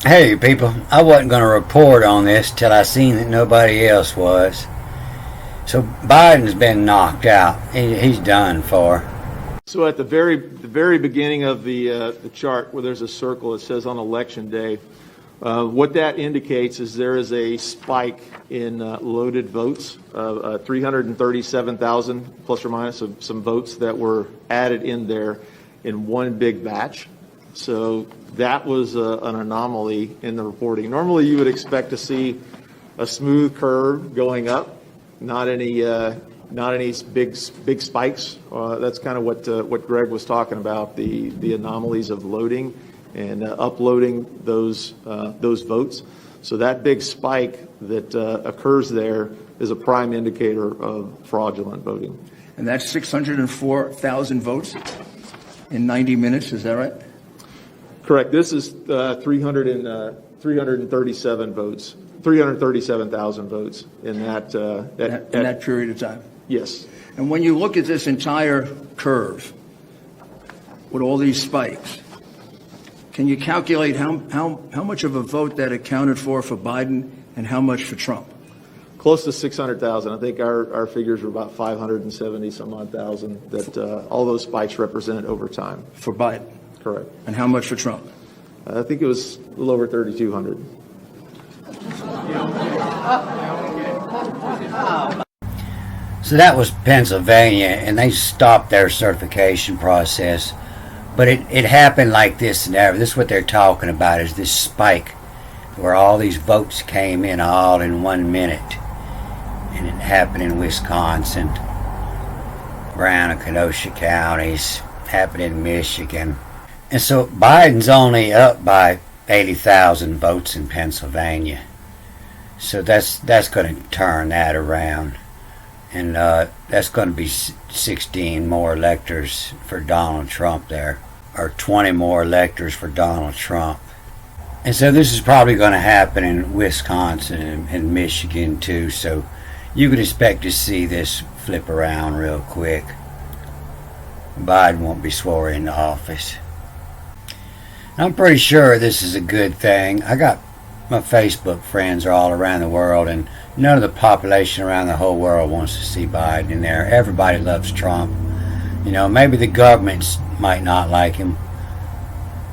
Hey people, I wasn't going to report on this till I seen that nobody else was. So Biden's been knocked out. He's done for. So at the very beginning of the chart where there's a circle, it says on election day. What that indicates is there is a spike in loaded votes, 337,000 plus or minus some votes that were added in there in one big batch. So that was an anomaly in the reporting. Normally you would expect to see a smooth curve going up, not any big spikes. That's kind of what Greg was talking about, the anomalies of loading and uploading those votes. So that big spike that occurs there is a prime indicator of fraudulent voting. And that's 604,000 votes in 90 minutes, is that right? Correct. This is 337 votes, 337,000 votes in that period of time. Yes. And when you look at this entire curve with all these spikes, can you calculate how much of a vote that accounted for Biden and how much for Trump? Close to 600,000. I think our figures were about 570 some odd thousand that all those spikes represented over time. For Biden? Correct. And how much for Trump? I think it was a little over 3,200. So that was Pennsylvania, and they stopped their certification process. But it happened like this and ever. This is what they're talking about, is this spike where all these votes came in all in 1 minute. And it happened in Wisconsin, Brown and Kenosha counties, happened in Michigan. And so Biden's only up by 80,000 votes in Pennsylvania. So that's going to turn that around. And that's going to be 16 more electors for Donald Trump there, or 20 more electors for Donald Trump. And so this is probably going to happen in Wisconsin and Michigan too. So you could expect to see this flip around real quick. Biden won't be sworn into office. I'm pretty sure this is a good thing. I got my Facebook friends are all around the world, and none of the population around the whole world wants to see Biden in there. Everybody loves Trump. You know, maybe the governments might not like him.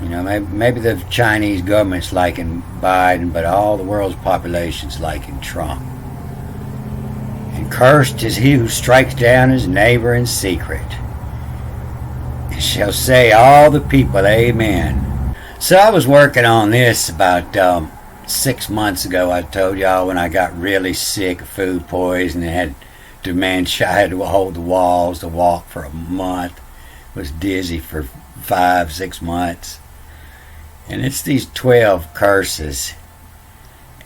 You know, maybe the Chinese government's liking Biden, but all the world's population's liking Trump. And cursed is he who strikes down his neighbor in secret. And shall say all the people, amen. So I was working on this about 6 months ago. I told y'all when I got really sick of food poisoning and had dementia, I had to hold the walls to walk for a month. Was dizzy for 5-6 months. And it's these 12 curses.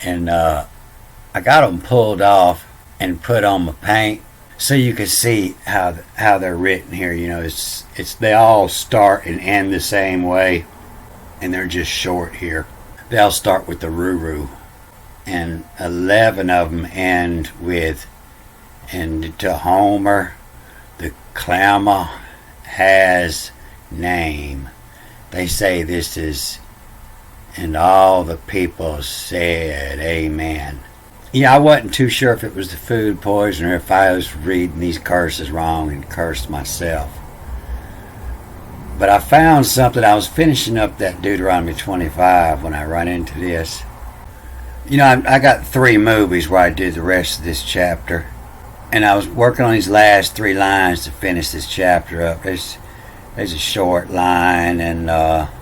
And I got them pulled off and put on my paint so you can see how they're written here. You know, it's they all start and end the same way. And they're just short here. They all start with the Ruru, and 11 of them end with, and to Homer, the clamor has name. They say this is, and all the people said amen. Yeah, I wasn't too sure if it was the food poison or if I was reading these curses wrong and cursed myself. But I found something. I was finishing up that Deuteronomy 25 when I run into this. You know, I got 3 movies where I did the rest of this chapter. And I was working on these last 3 lines to finish this chapter up. There's a short line and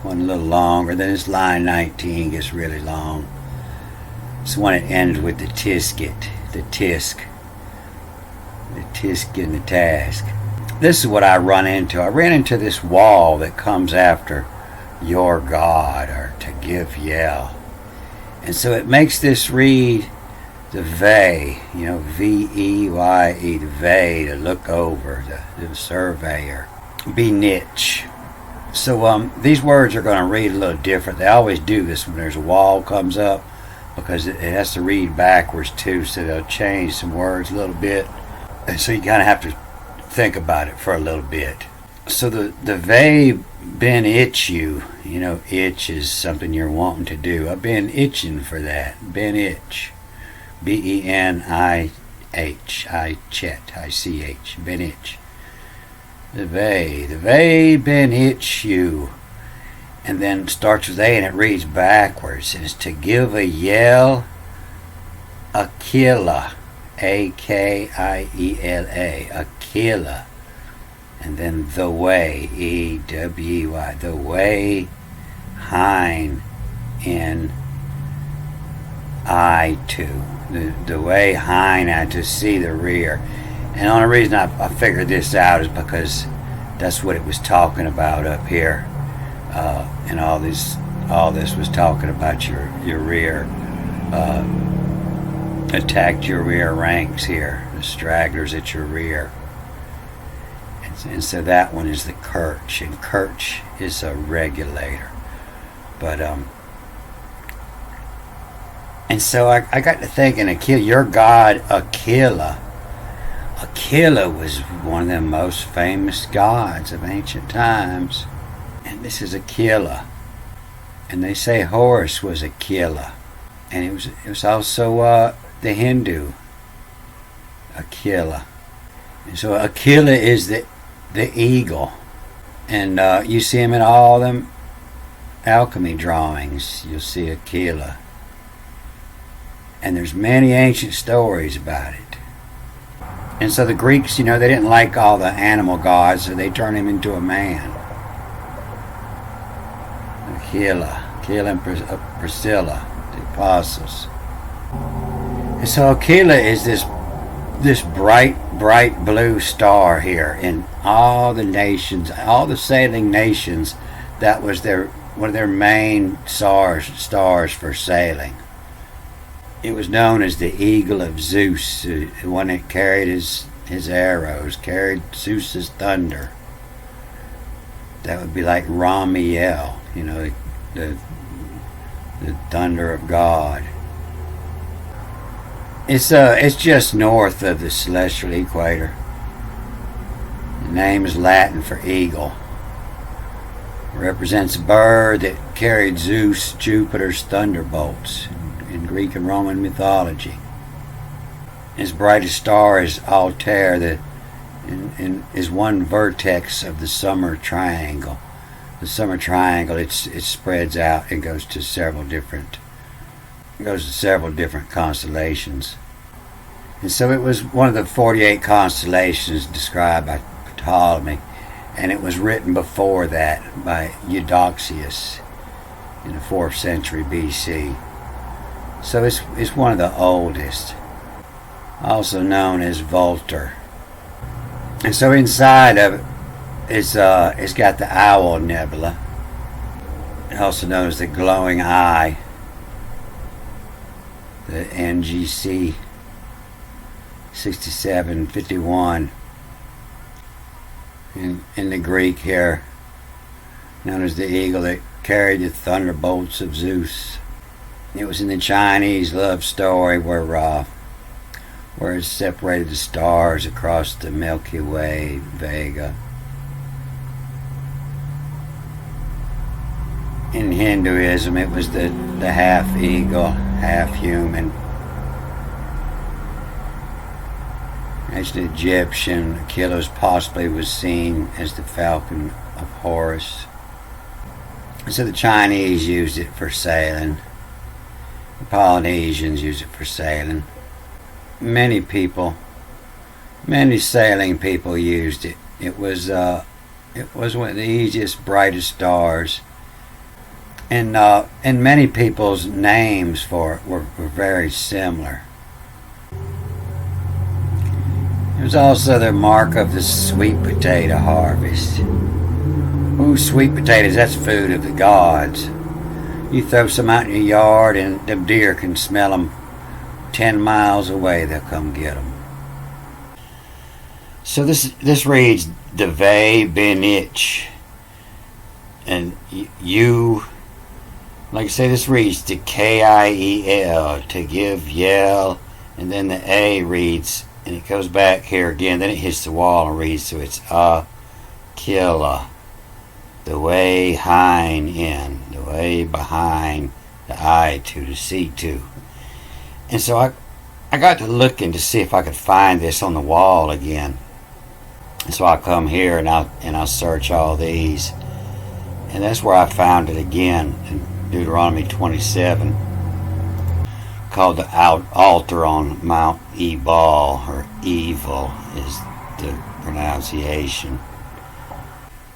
one a little longer. Then this line 19 gets really long. It's when it ends with the tisket, the tisk. The tisk and the task. This is what I run into. I ran into this wall that comes after your God, or to give yell. And so it makes this read the vey, you know, V-E-Y-E, the vey, to look over, the surveyor. Be niche. So these words are going to read a little different. They always do this when there's a wall comes up, because it has to read backwards too, so they'll change some words a little bit. And so you kind of have to think about it for a little bit. So the Ve been itch you. You know, itch is something you're wanting to do. I've been itching for that. Been itch. B-E-N-I-H. I-Chet. Been itch. The Ve been itch you. And then starts with A and it reads backwards. And it's to give a yell, Aquila. A-K-I-E-L-A. Aquila. And then the way, E-W-Y, the way, Hein, N-I-2. The way, Hein, to see the rear. And the only reason I figured this out is because that's what it was talking about up here. And all this was talking about your rear, attacked your rear ranks here, the stragglers at your rear. And so that one is the Kirch, and Kirch is a regulator. But and so I got to thinking, Aquila, your god Aquila was one of the most famous gods of ancient times, and this is Aquila. And they say Horus was Aquila, and it was also the Hindu Aquila. And so Aquila is the eagle, and you see him in all them alchemy drawings. You'll see Aquila, and there's many ancient stories about it. And so the Greeks, they didn't like all the animal gods, so they turned him into a man. Aquila and Priscilla, the apostles. And so Aquila is this bright blue star here in all the nations, all the sailing nations. That was one of their main stars for sailing. It was known as the eagle of Zeus, the one that carried his arrows, carried Zeus's thunder. That would be like Ramiel, the thunder of God. It's just north of the celestial equator. The name is Latin for eagle. It represents a bird that carried Zeus, Jupiter's thunderbolts in Greek and Roman mythology. His brightest star is Altair, and is one vertex of the summer triangle. The summer triangle, it spreads out and goes to several different constellations. And so it was one of the 48 constellations described by Ptolemy, and it was written before that by Eudoxius in the 4th century BC. So it's one of the oldest, also known as Volter. And so inside of it, it's got the Owl Nebula, also known as the Glowing Eye, the NGC 6751 in the Greek here, known as the eagle that carried the thunderbolts of Zeus. It was in the Chinese love story where it separated the stars across the Milky Way, Vega. In Hinduism, it was the half eagle, half human. Ancient Egyptian, Aquila possibly was seen as the falcon of Horus. So the Chinese used it for sailing. The Polynesians used it for sailing. Many sailing people used it. It was one of the easiest, brightest stars. And many people's names for it were very similar. It was also the mark of the sweet potato harvest. Ooh, sweet potatoes, that's food of the gods. You throw some out in your yard and the deer can smell them 10 miles away. They'll come get them. So this reads, the Ve Benich. And you, like I say, this reads the K-I-E-L, to give, yell, and then the A reads, and it goes back here again, then it hits the wall and reads, so it's Aquila, the way hind in, the way behind the eye to the C2. And so I got to looking to see if I could find this on the wall again. And so I come here and I search all these, and that's where I found it again in Deuteronomy 27, called the altar on Mount Ebal, or Evil is the pronunciation.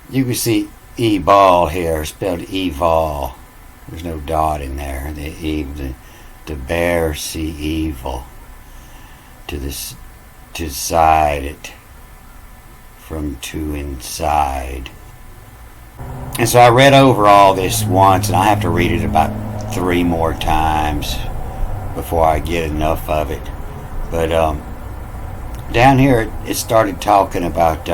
You can see Ebal here, spelled Evil. There's no dot in there. The bear see evil. To side it from to inside. And so I read over all this once, and I have to read it about 3 more times before I get enough of it. But down here it started talking about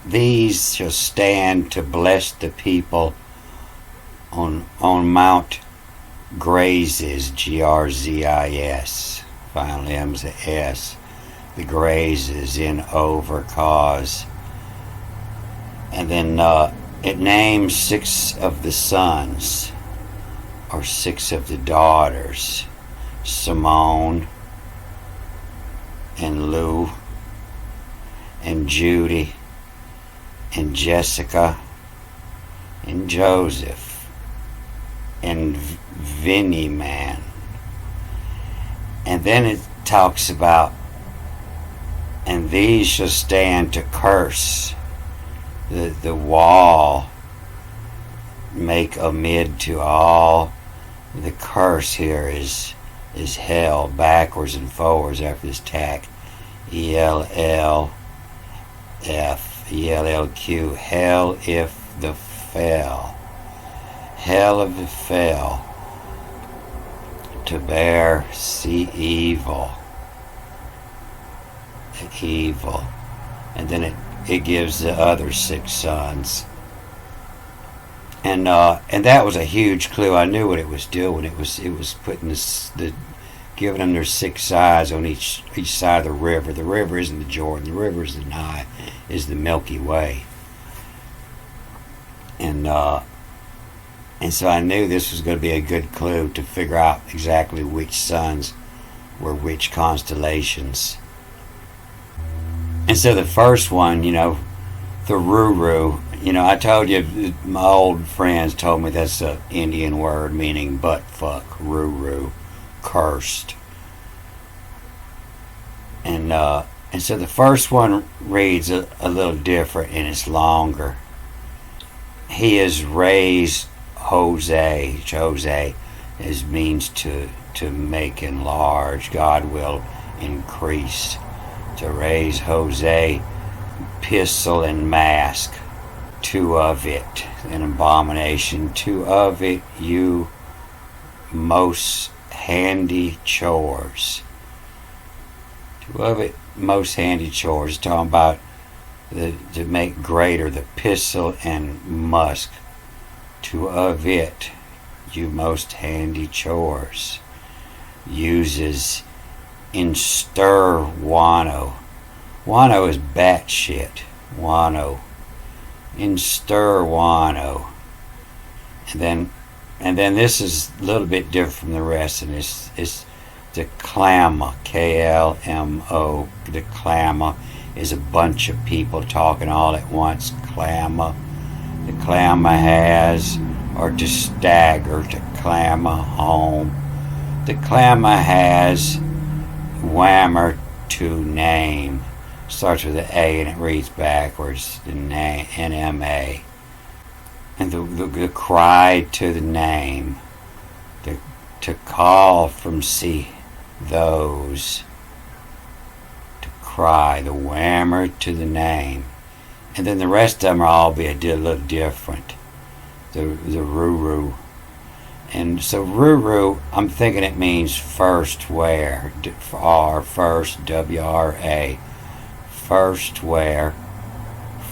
these shall stand to bless the people on Mount Grazes, Grzis. Finally M's a S. The Grazes in over cause. And then it names 6 of the sons, or 6 of the daughters: Simone and Lou and Judy and Jessica and Joseph and Vinny Man. And then it talks about, and these shall stand to curse the wall, make amid to all. The curse here is hell, backwards and forwards after this tack. ELLF, ELLQ, hell if the fell. Hell of the fell. To bear, see evil. Evil. And then it gives the other 6 sons. And that was a huge clue. I knew what it was doing. It was putting giving them their 6 sides on each side of the river. The river isn't the Jordan. The river is the Nile, is the Milky Way. And so I knew this was going to be a good clue to figure out exactly which sons were which constellations. And so the first one, the Ruru, I told you, my old friends told me that's an Indian word meaning butt fuck, Ruru, cursed. And so the first one reads a little different, and it's longer. He has raised Jose. Jose means to make enlarge. God will increase. To raise Jose, pistol and mask. 2 of it, an abomination. 2 of it, you most handy chores. 2 of it, most handy chores. Talking about to make greater, the pistol and musk. 2 of it, you most handy chores. Uses in stir wano. Wano is batshit. Wano. In stir wano. And then this is a little bit different from the rest, and it's the clamor. KLMO. The clamor is a bunch of people talking all at once. Clamor. The clamor has, or to stagger, to clamor home. The clamor has whammer to name. Starts with an A and it reads backwards. The name, NMA. And the cry to the name. To call from see those. To cry. The whammer to the name. And then the rest of them are all be a little different. The Ruru. And so Ruru, I'm thinking it means first where. R, first, W-R-A. First where.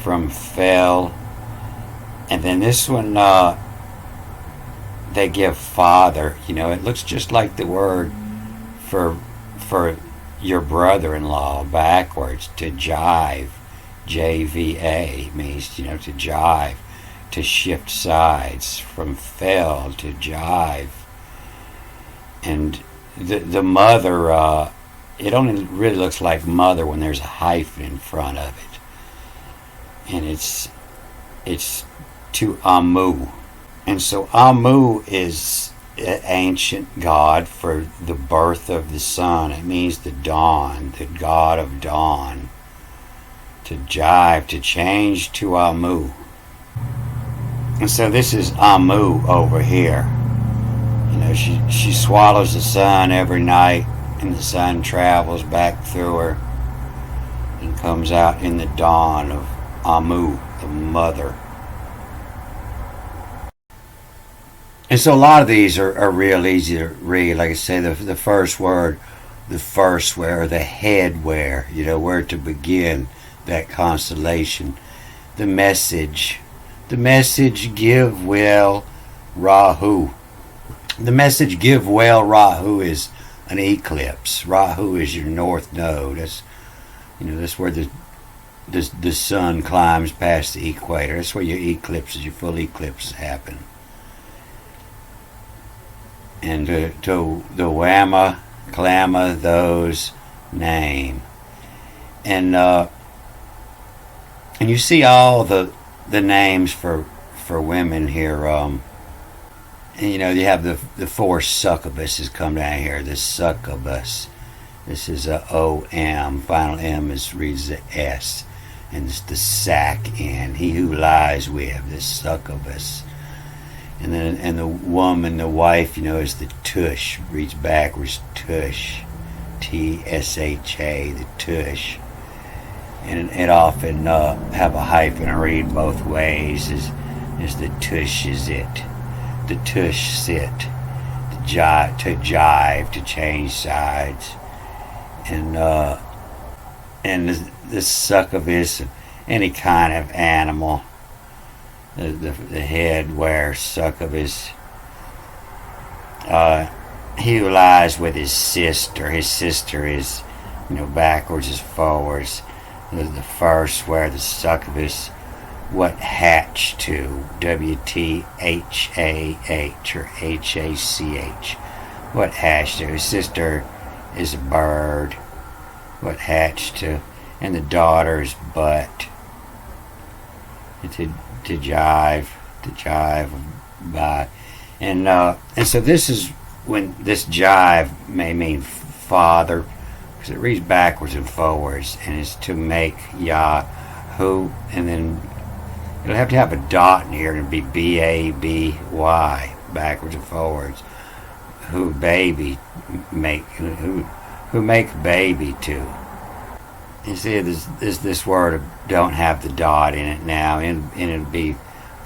From fell. And then this one, they give father. It looks just like the word for your brother-in-law backwards. To jive. JVA means, to jive, to shift sides, from fell to jive. And the mother, it only really looks like mother when there's a hyphen in front of it. And it's to Amu. And so Amu is an ancient god for the birth of the sun. It means the dawn, the god of dawn. To jive, to change to Amu. And so this is Amu over here. She swallows the sun every night, and the sun travels back through her and comes out in the dawn of Amu, the mother. And so a lot of these are real easy to read. Like I say, the first word, the first where, the head where, where to begin that constellation. The message, give well Rahu. The message, give well Rahu, is an eclipse. Rahu is your north node. That's where the sun climbs past the equator. That's where your full eclipses happen. And to the Wama, Klama, those name. And you see all the names for women here. And you have the four succubuses come down here. The succubus. This is a O-M. Final M reads the S. And it's the sac in. He who lies with, the succubus. And the woman, the wife, is the tush. Reads backwards, tush. T-S-H-A, the tush. And it often have a hyphen and read both ways. Is the tush is it. The tush sit. To jive, to change sides. And the succubus, any kind of animal. The head where succubus. He who lies with his sister. His sister is, backwards is forwards. The first where the succubus, what hatch to, W-T-H-A-H or H-A-C-H. What hatch to? His sister is a bird. What hatch to? And the daughter's butt. To jive by. And so this is when this jive may mean father, because it reads backwards and forwards, and it's to make Yahoo, and then it'll have to have a dot in here, and it'll be B-A-B-Y, backwards and forwards. Who baby make, who make baby to. You see, there's this word don't have the dot in it now, and it'll be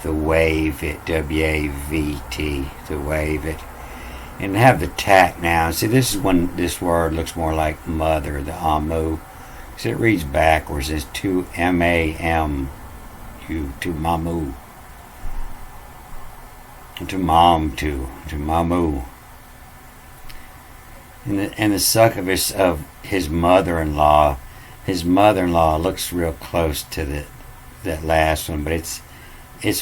the wave it, W-A-V-T, to wave it. And have the tack now. See, this is when this word looks more like mother, the Amu. Because it reads backwards. It's to M-A-M-U, to Mamu. To mom, to Mamu. And the succubus of his mother-in-law. His mother-in-law looks real close to that last one, but it's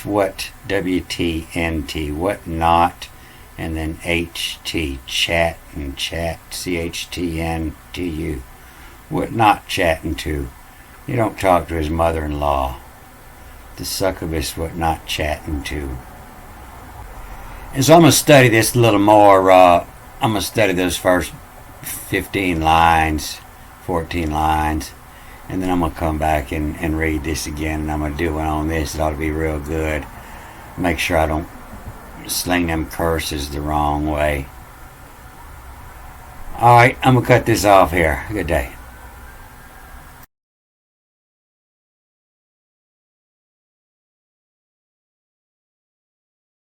what, W-T-N-T, what not, and then H-T, chat, and chat, C-H-T-N-T-U, what not chatting to. You don't talk to his mother-in-law. The succubus, what not chatting to. And so I'm going to study this a little more. I'm going to study those first 15 lines, 14 lines, and then I'm going to come back and read this again, and I'm going to do one on this. It ought to be real good. Make sure I don't sling them curses the wrong way. Alright, I'm going to cut this off here. Good day.